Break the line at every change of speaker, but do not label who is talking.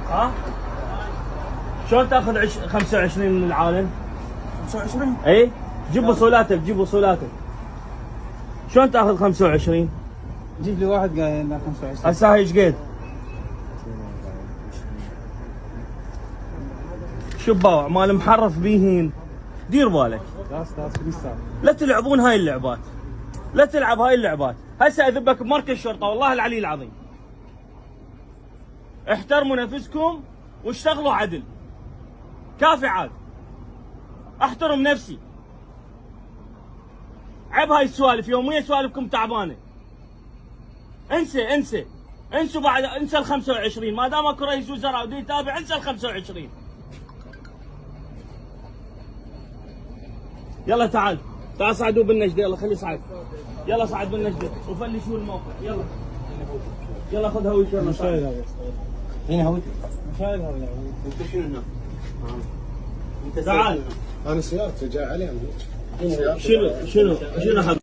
ها؟ شلون تاخذ 25 من العالم؟
25؟
اي جيب وصولاتك، جيب وصولاتك. شلون تاخذ 25؟
جيب لي واحد قايل 25.
هسه هاي ايش قد؟ شباوع مال محرف بيهن. دير بالك لا تلعبون هاي اللعبات، لا تلعب هاي اللعبات. هسه اذبك بمركز شرطه والله العلي العظيم. احترموا نفسكم واشتغلوا عدل. كافي عاد. احترم نفسي. عيب هاي السوالف يوميا، سوالفكم تعبانه. انسى انسوا بعد، انسى ال 25 ما دام اكو رئيس وزراء ودي يتابع، انسى ال 25. يلا تعال صعدوا بالنجده، يلا خلي صعد. يلا صعد بالنجده وفلشوا الموقع. يلا خذ هويتك. يلا صعد.
هنا هويتك. شايل هذا.
انت شنو هنا؟
تعال.
انا سيارتي جاي عليها.
شنو